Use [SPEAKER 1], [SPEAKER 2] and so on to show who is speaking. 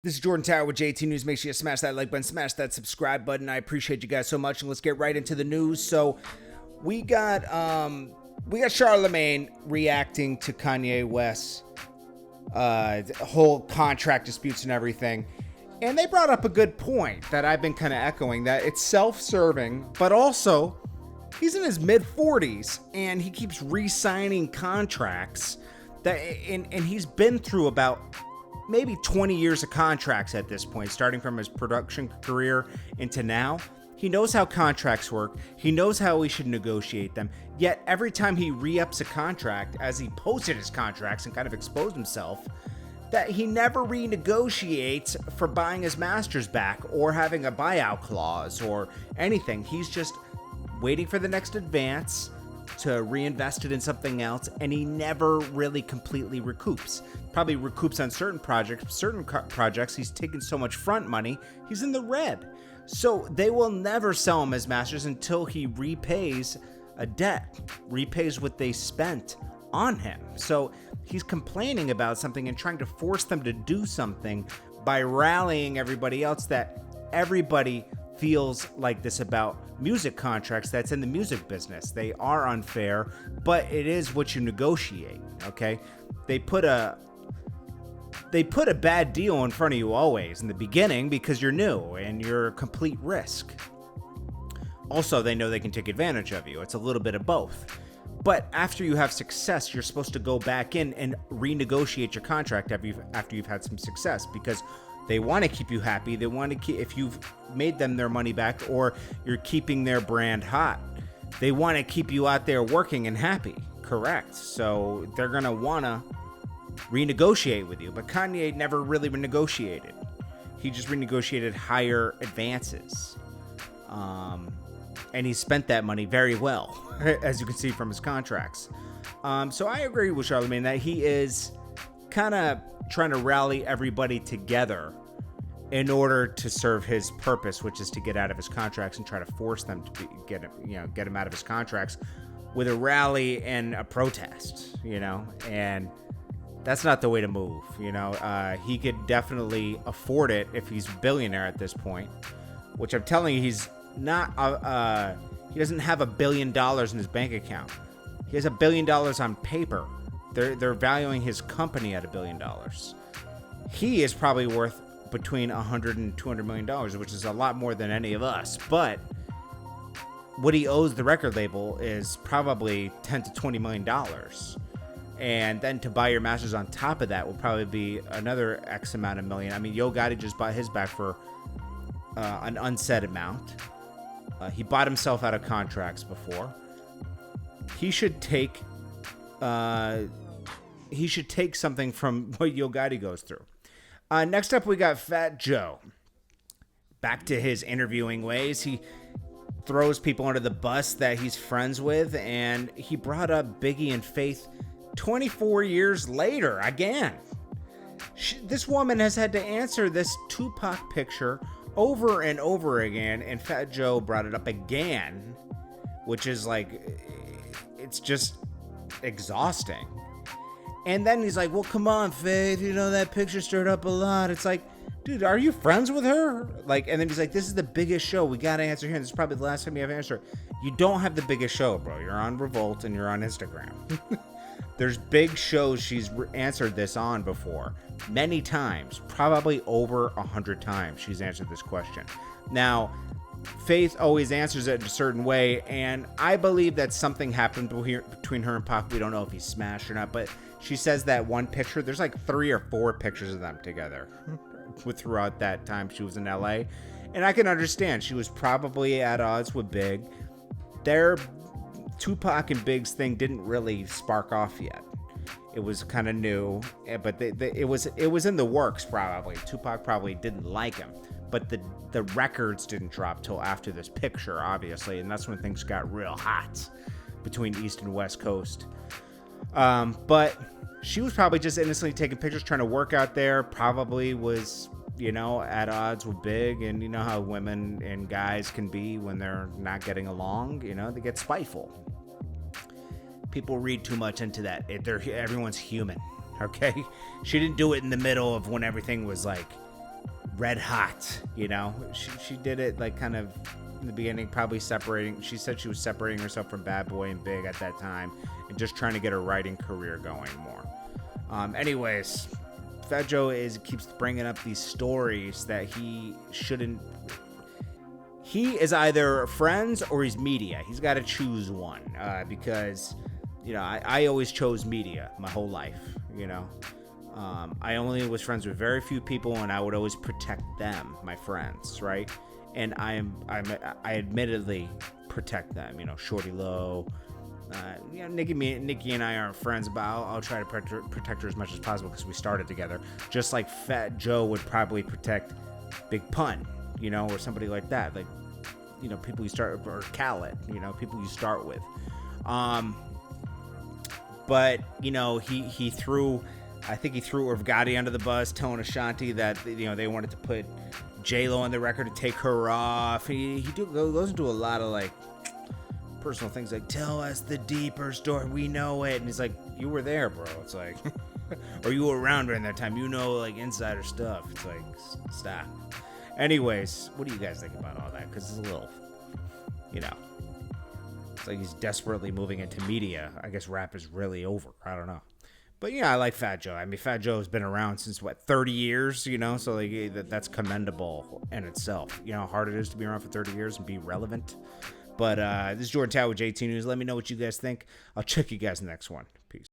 [SPEAKER 1] This is Jordan Tower with JT News. Make sure you smash that like button, smash that subscribe button. I appreciate you guys so much, and let's get right into the news. So we got Charlamagne reacting to Kanye West's whole contract disputes and everything. And they brought up a good point that I've been kind of echoing, that it's self-serving, but also he's in his mid-40s and he keeps re-signing contracts that and he's been through about maybe 20 years of contracts at this point, starting from his production career into now. He knows how contracts work. He knows how he should negotiate them. Yet every time he re-ups a contract, as he posted his contracts and kind of exposed himself, that he never renegotiates for buying his masters back or having a buyout clause or anything. He's just waiting for the next advance to reinvest it in something else, and he never really completely recoups. Probably recoups on certain projects. Certain projects, he's taken so much front money, he's in the red. So they will never sell him as masters until he repays a debt, repays what they spent on him. So he's complaining about something and trying to force them to do something by rallying everybody else, that everybody feels like this about music contracts that's in the music business. They are unfair, but it is what you negotiate, okay? They put a bad deal in front of you always in the beginning because you're new and you're a complete risk. Also, they know they can take advantage of you. It's a little bit of both. But after you have success, you're supposed to go back in and renegotiate your contract after you've had some success, because they want to keep you happy. They want to keep, if you've made them their money back or you're keeping their brand hot, they want to keep you out there working and happy. Correct. So they're going to want to renegotiate with you. But Kanye never really renegotiated. He just renegotiated higher advances. And he spent that money very well, as you can see from his contracts. So I agree with Charlamagne that he is kind of trying to rally everybody together in order to serve his purpose, which is to get out of his contracts and try to force them to get him out of his contracts with a rally and a protest, and that's not the way to move. He could definitely afford it if he's a billionaire at this point, which I'm telling you, he's not. He doesn't have $1 billion in his bank account. He has $1 billion on paper. They're valuing his company at $1 billion. He is probably worth between $100 and $200 million, which is a lot more than any of us. But what he owes the record label is probably $10 to $20 million. And then to buy your masters on top of that will probably be another X amount of million. I mean, Yo Gotti just bought his back for an unsaid amount. He bought himself out of contracts before. He should take something from what Yo Gotti goes through. Next up, we got Fat Joe. Back to his interviewing ways. He throws people under the bus that he's friends with, and he brought up Biggie and Faith 24 years later again. This woman has had to answer this Tupac picture over and over again, and Fat Joe brought it up again, which is like, it's just exhausting. And then he's like, well, come on, Faith, that picture stirred up a lot. It's like, dude, are you friends with her? Like, and then he's like, this is the biggest show. We got to answer here. And this is probably the last time you have to answer. You don't have the biggest show, bro. You're on Revolt and you're on Instagram. There's big shows she's answered this on before. Many times. Probably over 100 times she's answered this question. Now, Faith always answers it in a certain way, and I believe that something happened between her and Pac. We don't know if he's smashed or not, but she says that one picture, there's like 3 or 4 pictures of them together throughout that time she was in LA. And I can understand. She was probably at odds with Big. Their Tupac and Big's thing didn't really spark off yet. It was kind of new, but it was in the works probably. Tupac probably didn't like him, but the records didn't drop till after this picture, obviously, and that's when things got real hot between East and West Coast. But she was probably just innocently taking pictures, trying to work out there. Probably was, at odds with Big, and you know how women and guys can be when they're not getting along. They get spiteful. People read too much into that. Everyone's human, okay? She didn't do it in the middle of when everything was like red hot, you know. She did it like kind of in the beginning, probably separating. She said she was separating herself from Bad Boy and Big at that time and just trying to get her writing career going more. Anyways, Fat Joe keeps bringing up these stories that he shouldn't. He is either friends or he's media. He's got to choose one because, you know, I always chose media my whole life, you know. I only was friends with very few people, and I would always protect them, my friends, right? And I admittedly protect them, you know, Shorty Low. You know, Nikki and I aren't friends, but I'll try to protect her as much as possible because we started together. Just like Fat Joe would probably protect Big Pun, you know, or somebody like that. Like, you know, people you start, or Khaled, you know, people you start with. But, you know, he threw, I think he threw Gotti under the bus, telling Ashanti that, you know, they wanted to put J-Lo on the record to take her off. He goes into a lot of, like, personal things, like, tell us the deeper story, we know it. And he's like, you were there, bro. It's like, or you were around during that time, you know, like, insider stuff. It's like, stop. Anyways, what do you guys think about all that? Because it's a little, you know, it's like he's desperately moving into media. I guess rap is really over. I don't know. But yeah, I like Fat Joe. I mean, Fat Joe has been around since, 30 years, you know? So like, that's commendable in itself. You know how hard it is to be around for 30 years and be relevant? But this is Jordan Tower with JT News. Let me know what you guys think. I'll check you guys in the next one. Peace.